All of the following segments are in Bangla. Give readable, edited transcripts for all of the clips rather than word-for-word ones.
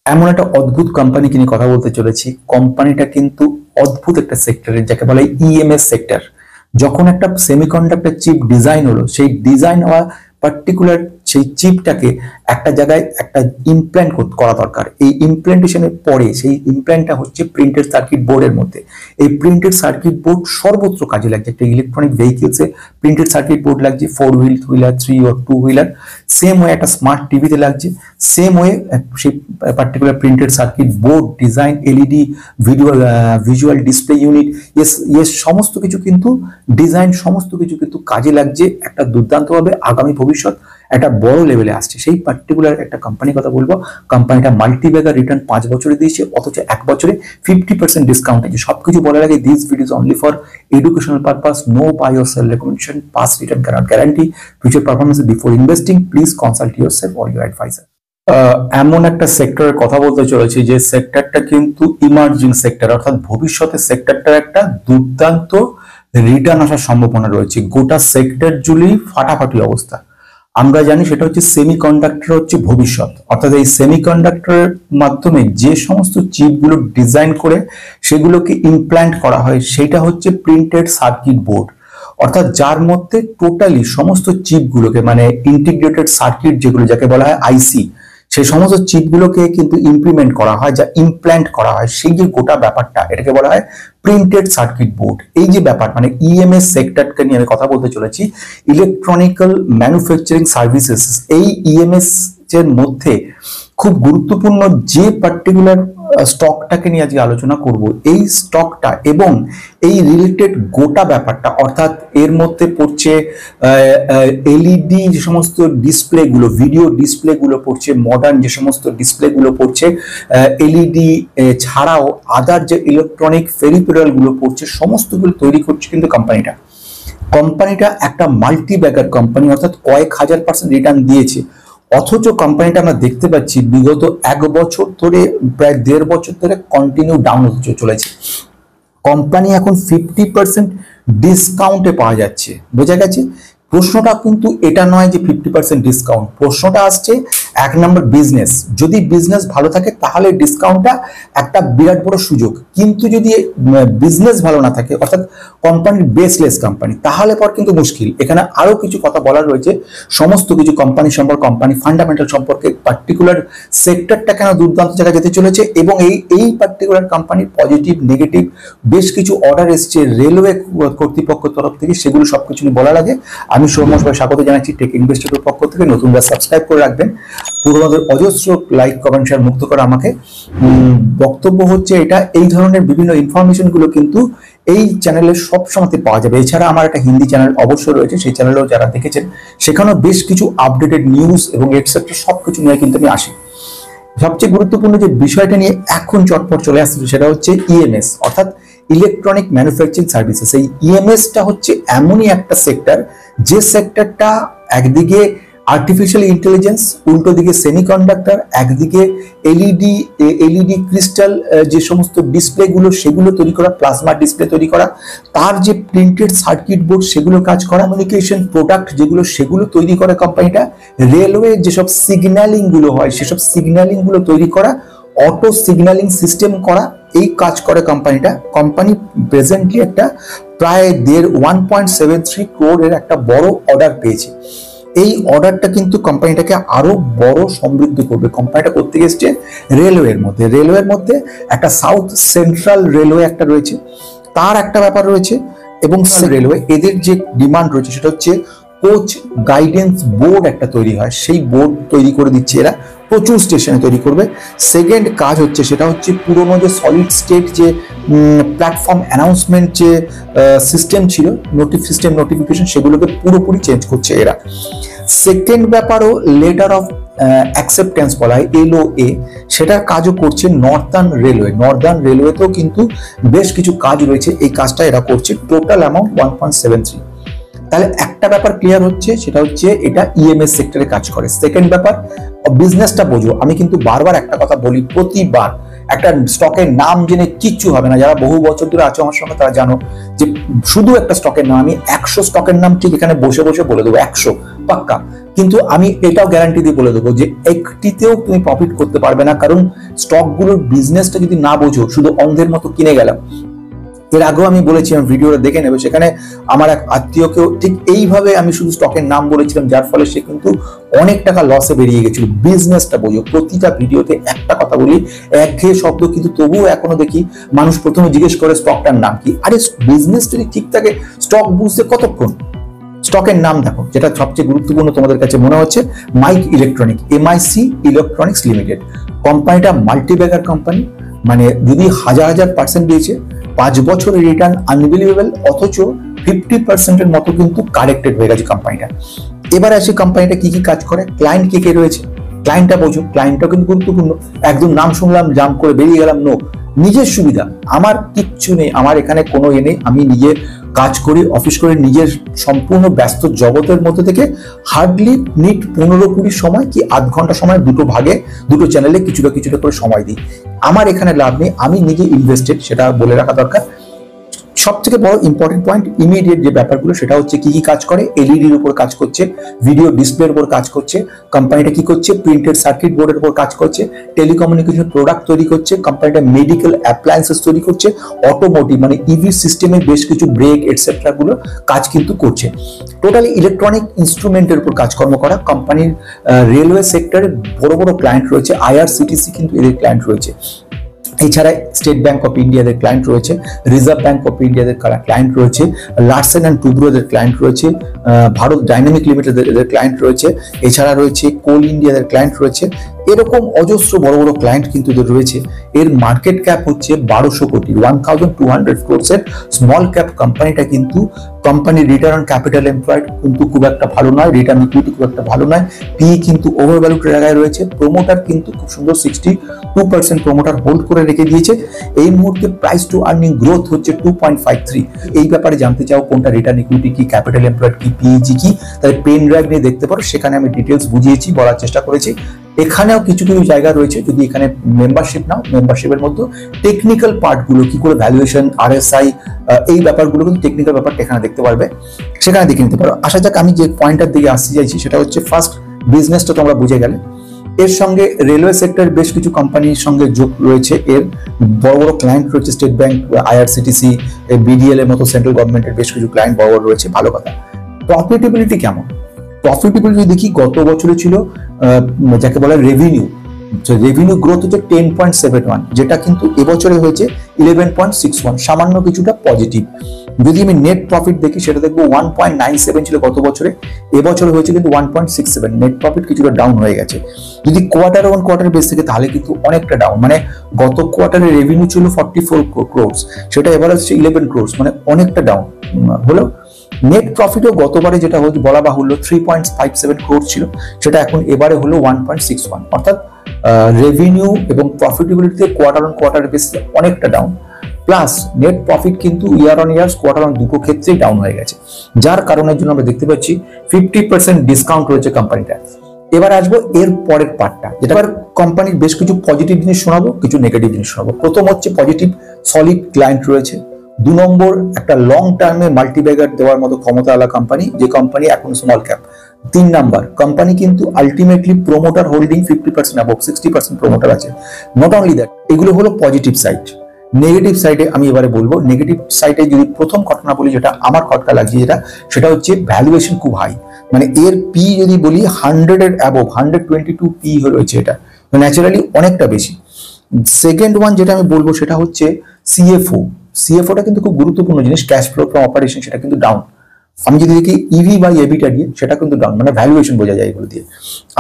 এমন একটা অদ্ভুত কোম্পানিকে নিয়ে কথা বলতে চলেছি। কোম্পানিটা কিন্তু অদ্ভুত একটা সেক্টরের, যাকে বলে ইএমএস সেক্টর। যখন একটা সেমিকন্ডাক্টর চিপ ডিজাইন হলো, সেই ডিজাইন হওয়া পার্টিকুলার সেই চিপটাকে একটা জায়গায় একটা ইমপ্ল্যান্ট করা দরকার। এই ইমপ্ল্যান্টেশনের পরে সেই ইমপ্ল্যান্টটা হচ্ছে প্রিন্টেড সার্কিট বোর্ডের মধ্যে। এই প্রিন্টেড সার্কিট বোর্ড সর্বত্র কাজে লাগছে। একটা ইলেকট্রনিক ভেহিকেলসে প্রিন্টেড সার্কিট বোর্ড লাগছে, 4 wheeler, 3 or 2 wheeler. Same way একটা স্মার্ট টিভিতে লাগছে। সেম ওয়ে সেই particular printed circuit board design, LED visual display unit, সমস্ত কিছু কিন্তু ডিজাইন, সমস্ত কিছু কিন্তু কাজে লাগছে একটা দুর্দান্তভাবে। আগামী ভবিষ্যৎ একটা বড় লেভেলে আসছে। সেই পার্টিকুলার একটা কোম্পানির কথা বলবো। কোম্পানিটা মাল্টিব্যাগার রিটার্ন 5 বছরে দিয়েছে, অথচ 1 বছরে 50% ডিসকাউন্ট আছে। সবকিছু বলার আগে, this videos only for educational purpose, no buy or sell recommendation, past return can't guarantee future performance. Before investing please consult yourself or your advisor. এমন একটা সেক্টরের কথা বলতে চলেছি যে সেক্টরটা কিন্তু ইমার্জিং সেক্টর, অর্থাৎ ভবিষ্যতে সেক্টরটার একটা দুর্দান্ত রিটার্ন আসার সম্ভাবনা রয়েছে। গোটা সেক্টর জুড়েই ফাটাফাটি অবস্থা। আমরা জানি সেটা হচ্ছে সেমিকন্ডাক্টর হচ্ছে ভবিষ্যৎ। অর্থাৎ এই সেমিকন্ডাক্টরের মাধ্যমে যে সমস্ত চিপগুলো ডিজাইন করে সেগুলোকে ইমপ্ল্যান্ট করা হয়, সেটা হচ্ছে প্রিন্টেড সার্কিট বোর্ড। অর্থাৎ যার মধ্যে টোটালি সমস্ত চিপগুলোকে, মানে ইন্টিগ্রেটেড সার্কিট যেগুলো, যাকে বলা হয় আইসি, সেই সমস্ত চিপগুলোকে কিন্তু ইমপ্লিমেন্ট করা হয়, যা ইমপ্ল্যান্ট করা হয়, সেই যে গোটা ব্যাপারটা, এটাকে বলা হয় প্রিন্টেড সার্কিট বোর্ড। এই যে ব্যাপার, মানে ইএমএস সেক্টরকে নিয়ে আমি কথা বলতে চলেছি, ইলেকট্রনিক্যাল ম্যানুফ্যাকচারিং সার্ভিসেস। এই ইএমএস এর মধ্যে খুব গুরুত্বপূর্ণ যে পার্টিকুলার স্টকটাকে নিয়ে আজকে আলোচনা করব, এই স্টকটা এবং এই রিলেটেড গোটা ব্যাপারটা, অর্থাৎ এর মধ্যে পড়ছে এলইডি যে সমস্ত ডিসপ্লেগুলো, ভিডিও ডিসপ্লেগুলো পড়ছে, মডার্ন যে সমস্ত ডিসপ্লেগুলো পড়ছে, এলইডি ছাড়াও আদার যে ইলেকট্রনিক পেরিফেরালগুলো পড়ছে, সমস্তগুলো তৈরি করছে কিন্তু কোম্পানিটা একটা মাল্টি ব্যাগার কোম্পানি, অর্থাৎ কয়েক হাজার% রিটার্ন দিয়েছে। অথচ কোম্পানিটা আমরা দেখতে পাচ্ছি বিগত 1 বছর ধরে, প্রায় 1.5 বছর ধরে কন্টিনিউ ডাউন হতে চলেছে। কোম্পানি এখন 50% ডিসকাউন্টে পাওয়া যাচ্ছে। বোঝা গেছে? প্রশ্নটা কিন্তু এটা নয় যে 50% ডিসকাউন্ট, প্রশ্নটা আসছে 1 নম্বর বিজনেস। যদি বিজনেস ভালো থাকে তাহলে ডিসকাউন্টটা একটা বিরাট বড় সুযোগ। কিন্তু যদি বিজনেস ভালো না থাকে, অর্থাৎ কোম্পানির বেসলেস কোম্পানি, তাহলে পর কিন্তু মুশকিল। এখানে আরো কিছু কথা বলার রয়েছে, সমস্ত কিছু কোম্পানি সম্পর্কে, কোম্পানি ফান্ডামেন্টাল সম্পর্কে, পার্টিকুলার সেক্টরটা কেন দুর্দান্ত জায়গায় যেতে চলেছে, এবং এই পার্টিকুলার কোম্পানির পজিটিভ নেগেটিভ বেশ কিছু অর্ডার এসছে রেলওয়ে কর্তৃপক্ষের তরফ থেকে, সেগুলো সবকিছু নিয়ে বলার আগে আমি সৌম্য ভাই স্বাগত জানাচ্ছি টেক ইনভেস্টরের পক্ষ থেকে। নতুনরা সাবস্ক্রাইব করে রাখবেন, পুরোনোদের অজস্র লাইক কমেন্ট শেয়ার মুক্ত করে আমাকে। বক্তব্য হচ্ছে এটা, এই ধরনের বিভিন্ন ইনফরমেশন গুলো কিন্তু এই চ্যানেলে সব সময়তে পাওয়া যাবে। এছাড়া আমার একটা হিন্দি চ্যানেল অবশ্যই রয়েছে, সেই চ্যানেলেও যারা দেখেছেন সেখানেও বেশ কিছু আপডেটেড নিউজ এবং এটসেট্রা সবকিছু নিয়ে কিন্তু আমি আসি। সবচেয়ে গুরুত্বপূর্ণ যে বিষয়টা নিয়ে এখন চটপট চলে আসছে সেটা হচ্ছে ইএমএস, অর্থাৎ ইলেকট্রনিক ম্যানুফ্যাকচারিং সার্ভিসেস। এই ইএমএসটা হচ্ছে এমনই একটা সেক্টর, যে সেক্টরটা একদিকে আর্টিফিশিয়াল ইন্টেলিজেন্স, উল্টো দিকে সেমিকন্ডাক্টর, একদিকে এলইডি ক্রিস্টাল যে সমস্ত ডিসপ্লেগুলো সেগুলো তৈরি করা, প্লাজমা ডিসপ্লে তৈরি করা, তার যে প্রিন্টেড সার্কিট বোর্ড সেগুলো কাজ করা, কমিউনিকেশন প্রোডাক্ট যেগুলো সেগুলো তৈরি করে কোম্পানিটা, রেলওয়ে যেসব সিগন্যালিং গুলো হয় সেসব সিগন্যালিং গুলো তৈরি করা, অটো সিগন্যালিং সিস্টেম করা, এই কাজ করে কোম্পানিটা। কোম্পানি প্রেজেন্টলি একটা প্রায় 1.73 crore এর একটা বড় অর্ডার পেয়েছে। এই অর্ডারটা কিন্তু কোম্পানিটাকে আরো বড় সমৃদ্ধ করবে। কোম্পানিটা করতে গেছে রেলওয়ের মধ্যে একটা সাউথ সেন্ট্রাল রেলওয়ে একটা রয়েছে, তার একটা ব্যাপার রয়েছে, এবং রেলওয়ে এদের যে ডিমান্ড রয়েছে সেটা হচ্ছে কোচ গাইডেন্স বোর্ড একটা তৈরি হয়, সেই বোর্ড তৈরি করে দিচ্ছে এরা, প্রচুর স্টেশনে তৈরি করবে। সেকেন্ড কাজ হচ্ছে সেটা হচ্ছে পুরোনো যে সলিড স্টেট যে প্ল্যাটফর্ম অ্যানাউন্সমেন্ট যে সিস্টেম ছিল, নোটিফিকেশন, সেগুলোকে পুরোপুরি চেঞ্জ করছে এরা। সেকেন্ড ব্যাপারও লেটার অফ অ্যাকসেপ্টেন্স বলা হয়, LOA, সেটার কাজও করছে নর্দার্ন রেলওয়েতেও কিন্তু বেশ কিছু কাজ রয়েছে, এই কাজটা এরা করছে। Total amount 1.73। তাহলে একটা ব্যাপার ক্লিয়ার হচ্ছে, সেটা হচ্ছে এটা ইএমএস সেক্টরে কাজ করে। সেকেন্ড ব্যাপার, বিজনেসটা বোঝো। আমি কিন্তু বারবার একটা কথা বলি, প্রতিবার একটা স্টকের নাম জেনে কিচ্ছু হবে না। যারা বহু বছর ধরে আছো আমার সঙ্গে তারা জানো যে শুধু একটা স্টকের নাম, আমি 100 স্টকের নাম ঠিক এখানে বসে বসে বলে দেবো, 100 পাক্কা। কিন্তু আমি এটাও গ্যারান্টি দিয়ে বলে দেবো যে একটিতেও তুমি প্রফিট করতে পারবে না, কারণ স্টকগুলোর বিজনেসটা যদি না বোঝো, শুধু অন্ধের মতো কিনে গেলাম। এর আগেও আমি বলেছিলাম, ভিডিওটা দেখে নেবে, সেখানে আমার এক আত্মীয়কেও ঠিক এইভাবে আমি শুধু স্টকের নাম বলেছিলাম, যার ফলে সে কিন্তু অনেক টাকা লসে বেরিয়ে গেছিল। বিজনেসটা বোঝো। প্রতিটা ভিডিওতে একটা কথা বলি, একঘেয়ে শব্দ, কিন্তু তবুও এখনো দেখি মানুষ প্রথমে জিজ্ঞেস করে স্টকটার নাম কি। আরে বিজনেস যদি ঠিক থাকে, স্টক বুঝতে কতক্ষণ? স্টকের নাম দেখো। যেটা সবচেয়ে গুরুত্বপূর্ণ তোমাদের কাছে মনে হচ্ছে, mic electronic, MIC electronics limited. কোম্পানিটা মাল্টিব্যাগার কোম্পানি, মানে যদি হাজার % দিয়েছে, 5 বছরের রিটার্ন আনবিলিভেবল, অথচ 50% মতো কিন্তু কারেক্টেড হয়ে গেছে কোম্পানিটা। এবার আসি কোম্পানিটা কি কি কাজ করে, ক্লায়েন্ট কে কে রয়েছে, ক্লায়েন্টটা বোঝো। ক্লায়েন্টটা কিন্তু গুরুত্বপূর্ণ। একদম নাম শুনলাম, জাম্প করে বেরিয়ে গেলাম, নো। নিজের সুবিধা, আমার কিচ্ছু নেই, আমার এখানে কোনো নেই, আমি নিজে কাজ করি, অফিস করে, নিজের সম্পূর্ণ ব্যস্ত জগতের মধ্যে থেকে হার্ডলি নিট 15-20 সময় কি আধ ঘন্টা সময় দুটো ভাগে, দুটো চ্যানেলে কিছুটা কিছুটা করে সময় দিই। আমার এখানে লাভ নেই, আমি নিজে ইনভেস্টেড, সেটা বলে রাখা দরকার। সব থেকে বড় ইম্পর্টেন্ট পয়েন্ট, ইমিডিয়েট যে ব্যাপারগুলো, সেটা হচ্ছে কি কি কাজ করে। এলইডির উপর কাজ করছে, ভিডিও ডিসপ্লের উপর কাজ করছে। কোম্পানিটা কি করছে, প্রিন্টেড সার্কিট বোর্ডের উপর কাজ করছে, টেলিকমিউনিকেশন প্রোডাক্ট তৈরি করছে, কোম্পানিটা মেডিকেল অ্যাপ্লায়েন্সেস তৈরি করছে, অটোমোটিভ মানে ইভি সিস্টেমের বেশ কিছু ব্রেক এটসেট্রা গুলো কাজ কিন্তু করছে। টোটালি ইলেকট্রনিক ইনস্ট্রুমেন্টের উপর কাজকর্ম করা। কোম্পানির রেলওয়ে সেক্টরে বড় বড় ক্লায়েন্ট রয়েছে, IRCTC কিন্তু এদের ক্লায়েন্ট রয়েছে। এছাড়া স্টেট ব্যাংক অফ ইন্ডিয়াদের ক্লায়েন্ট রয়েছে, রিজার্ভ ব্যাংক অফ ইন্ডিয়াদের ক্লায়েন্ট রয়েছে, লার্সেন অ্যান্ড টুব্রো এদের ক্লায়েন্ট রয়েছে, ভারত ডাইনামিক লিমিটেড এদের ক্লায়েন্ট রয়েছে, এছাড়া রয়েছে কোল ইন্ডিয়াদের ক্লায়েন্ট রয়েছে। এরকম অজস্র বড় বড় ক্লায়েন্ট কিন্তু এদের রয়েছে। এর মার্কেট ক্যাপ হচ্ছে 1200 কোটি, 1200 crores এর স্মল ক্যাপ কোম্পানিটা। কিন্তু কোম্পানির রিটার্ন অন ক্যাপিটাল এমপ্লয়েড কিন্তু খুব একটা ভালো নয়, রিটার্ন ইকুইটি খুব একটা ভালো নয়, PE কিন্তু ওভারভ্যালুড জায়গায় রয়েছে। প্রমোটার কিন্তু খুব সুন্দর 62% প্রমোটার হোল্ড করে রেখে দিয়েছে। এই মুহূর্তে প্রাইস টু আর্নিং গ্রোথ হচ্ছে 2.53। এই ব্যাপারে জানতে চাও কোনটা রিটার্ন ইকুইটি কি, ক্যাপিটাল এমপ্লয়েড কি, PEG কি, তাহলে পেন ড্রাইভ নিয়ে দেখতে পারো, সেখানে আমি ডিটেলস বুঝিয়েছি, বলার চেষ্টা করেছি। এখানেও কিছু কিছু জায়গা রয়েছে, যদি এখানে মেম্বারশিপ নাও, মেম্বারশিপের মধ্যে টেকনিক্যাল পার্টগুলো কি করে, ভ্যালুয়েশন, RSI, এই ব্যাপারগুলো কিন্তু টেকনিক্যাল ব্যাপারটা এখানে দেখতে পারবে, সেখানে দেখে নিতে পারো। আসা যাক, আমি যে পয়েন্টটার দিকে আসতে চাইছি সেটা হচ্ছে, ফার্স্ট বিজনেসটা তোমরা বুঝে গেলে। এর সঙ্গে রেলওয়ে সেক্টর বেশ কিছু কোম্পানির সঙ্গে যোগ রয়েছে, এর বড় বড় ক্লায়েন্ট রয়েছে, স্টেট ব্যাংক, IRCTC, BDL এর মতো সেন্ট্রাল গভর্নমেন্টের বেশ কিছু ক্লায়েন্ট বড় বড় রয়েছে। ভালো কথা। প্রফিটেবিলিটি কেমন? প্রফিটেবিলিটি দেখি, গত বছরে ছিল যাকে বলে রেভিনিউ, রেভিনিউ গ্রোথ হচ্ছে 10.71, যেটা কিন্তু এবছরে হয়েছে 11.61, সামান্য কিছুটা পজিটিভ। যদি আমি নেট প্রফিট দেখি, সেটা দেখবো 1.97 ছিল গত বছরে, এবছরে হয়েছে কিন্তু 1.67। নেট প্রফিট কিছুটা ডাউন হয়ে গেছে। যদি কোয়ার্টার ওয়ান কোয়ার্টার বেস থেকে, তাহলে কিন্তু অনেকটা ডাউন। মানে গত কোয়ার্টারে রেভিনিউ ছিল 44 crores, সেটা এবার হচ্ছে 11 crores, মানে অনেকটা ডাউন হলো। নেট প্রফিটও গতবারে যেটা হচ্ছে বলা বাহুল্য 3.57 crores ছিল, সেটা এখন এবারে হলো 1.61। অর্থাৎ রেভিনিউ এবং প্রফিটেবিলিটিতে কোয়ার্টার অন কোয়ার্টার বেসিসে অনেকটা ডাউন। প্লাস নেট প্রফিট কিন্তু year on year, quarter on দুটো ক্ষেত্রেই ডাউন হয়ে গেছে, যার কারণের জন্য আমরা দেখতে পাচ্ছি 50% ডিসকাউন্ট রয়েছে কোম্পানিটা। এবার আসবো এর পরের পার্টটা, যেটা কোম্পানির বেশ কিছু পজিটিভ জিনিস শোনাবো, কিছু নেগেটিভ জিনিস শোনাবো। প্রথম হচ্ছে পজিটিভ, সলিড ক্লায়েন্ট রয়েছে। 2 নম্বর, একটা লং টার্মে মাল্টিব্যাগার দেওয়ার মতো ক্ষমতাওয়ালা কোম্পানি, যে কোম্পানি এখন স্মল ক্যাপ। 3 নাম্বার, কোম্পানি কিন্তু ultimately promoter holding 50% above, 60% promoter আছে। নট অনলি দ্যাট, এগুলো হলো পজিটিভ সাইড। নেগেটিভ সাইডে আমি এবারে বলবো। নেগেটিভ সাইডে যদি প্রথম ঘটনা বলি, যেটা আমার খটকা লাগছে, সেটা হচ্ছে ভ্যালুয়েশন খুব হাই। মানে এর পি যদি বলি 100 এর অ্যাবভ, 122 পি রয়েছে, এটা ন্যাচারালি অনেকটা বেশি। সেকেন্ড ওয়ান যেটা আমি বলবো, সেটা হচ্ছে সিএফওটা কিন্তু খুব গুরুত্বপূর্ণ জিনিস, ক্যাশ ফ্লো ফ্রম অপারেশন, সেটা কিন্তু ডাউন। আমি যদি দেখি ইভি বাই এবিটা দিয়ে, সেটা কিন্তু ডাউন, মানে ভ্যালুয়েশন বোঝা যায় এগুলো দিয়ে।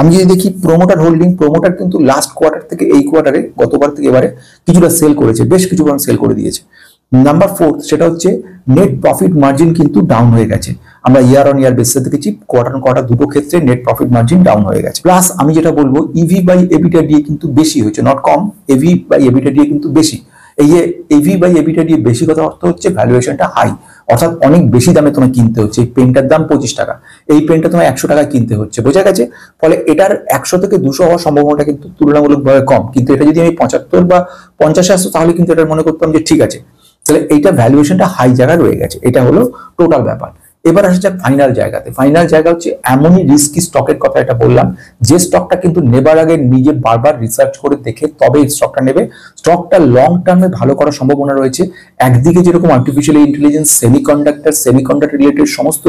আমি যদি দেখি প্রমোটার হোল্ডিং, প্রমোটার কিন্তু লাস্ট কোয়ার্টার থেকে এই কোয়ার্টারে, গতবার থেকে এবারে কিছুটা সেল করেছে, বেশ কিছু সেল করে দিয়েছে। নাম্বার 4, সেটা হচ্ছে নেট প্রফিট মার্জিন কিন্তু ডাউন হয়ে গেছে। আমরা ইয়ার অন ইয়ার বেসিসে দেখেছি, কোয়ার্টার অন কোয়ার্টার দুটো ক্ষেত্রে নেট প্রফিট মার্জিন ডাউন হয়ে গেছে। প্লাস আমি যেটা বলবো, ইভি বাই এবিটা দিয়ে কিন্তু বেশি হয়েছে, নট কম, এভি বাই এবিটা দিয়ে কিন্তু বেশি। এই যে এভি বাই এবিটা দিয়ে বেশি কথা অর্থ হচ্ছে ভ্যালুয়েশনটা হাই, অর্থাৎ অনেক বেশি দামে তোমায় কিনতে হচ্ছে। এই পেনটার দাম 25 টাকা, এই পেনটা তোমায় 100 টাকা কিনতে হচ্ছে, বোঝা গেছে? ফলে এটার 100 থেকে 200 হওয়ার সম্ভাবনাটা কিন্তু তুলনামূলকভাবে কম। কিন্তু এটা যদি আমি 75 বা 50 আসতো, তাহলে কিন্তু এটা মনে করতাম যে ঠিক আছে, তাহলে এইটা ভ্যালুয়েশনটা হাই জায়গায় রয়ে গেছে। এটা হলো টোটাল ব্যাপার। এবার আসা যাক ফাইনাল জায়গাতে। ফাইনাল জায়গা হচ্ছে এমনই রিস্কি স্টকের কথা এটা বললাম, যে স্টকটা কিন্তু নেবার আগে নিজে বারবার রিসার্চ করে দেখে তবে এই স্টকটা নেবে। স্টকটা লং টার্মে ভালো করার সম্ভাবনা রয়েছে। একদিকে যেরকম আর্টিফিশিয়াল ইন্টেলিজেন্স, সেমিকন্ডাক্টর রিলেটেড সমস্ত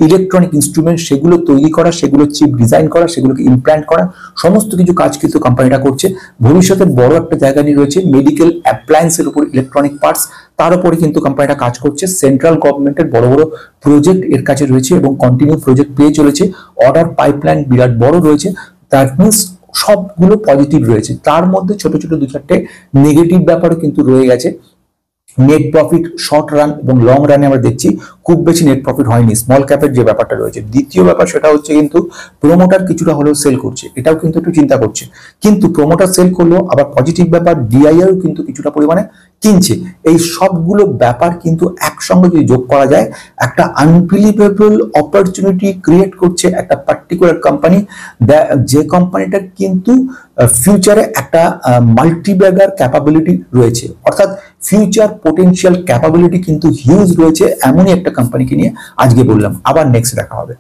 ইলেকট্রনিক ইনস্ট্রুমেন্ট সেগুলো তৈরি করা, সেগুলো চিপ ডিজাইন করা, সেগুলোকে ইমপ্ল্যান্ট করা, সমস্ত কিছু কাজ কিন্তু কোম্পানিটা করছে। ভবিষ্যতে বড় একটা জায়গা নিয়ে রয়েছে মেডিকেল অ্যাপ্লায়েন্সের উপর, ইলেকট্রনিক পার্টস, তার উপরে কিন্তু কোম্পানিটা কাজ করছে। সেন্ট্রাল গভর্নমেন্টের বড় বড় প্রজেক্ট এর কাছে রয়েছে এবং কন্টিনিউ প্রজেক্ট পেয়ে চলেছে। অর্ডার পাইপলাইন বিরাট বড় রয়েছে। দ্যাট মিনস সবগুলো পজিটিভ রয়েছে। তার মধ্যে ছোট ছোট দু চারটে নেগেটিভ ব্যাপারও কিন্তু রয়ে গেছে। নেট প্রফিট শর্ট রান এবং লং রানে আমরা দেখছি খুব বেশি নেট প্রফিট হয়নি, স্মল ক্যাপের যে ব্যাপারটা রয়েছে। দ্বিতীয় ব্যাপার সেটা হচ্ছে কিন্তু প্রোমোটার কিছুটা হলেও সেল করছে, এটাও কিন্তু একটু চিন্তা করছে। কিন্তু প্রোমোটার সেল করলেও আবার পজিটিভ ব্যাপার, ডিআইআর কিন্তু কিছুটা পরিমাণে কিনছে। এই সবগুলো ব্যাপার কিন্তু একসঙ্গে যদি যোগ করা যায়, একটা আনবিলিভেবল অপরচুনিটি ক্রিয়েট করছে একটা পার্টিকুলার কোম্পানি, যে কোম্পানিটা কিন্তু ফিউচারে একটা মাল্টিব্যাগার ক্যাপাবিলিটি রয়েছে, অর্থাৎ ফিউচার পোটেনশিয়াল ক্যাপাবিলিটি কিন্তু হিউজ রয়েছে। এমনই একটা কোম্পানিকে নিয়ে আজকে বললাম। আবার নেক্সট দেখা হবে।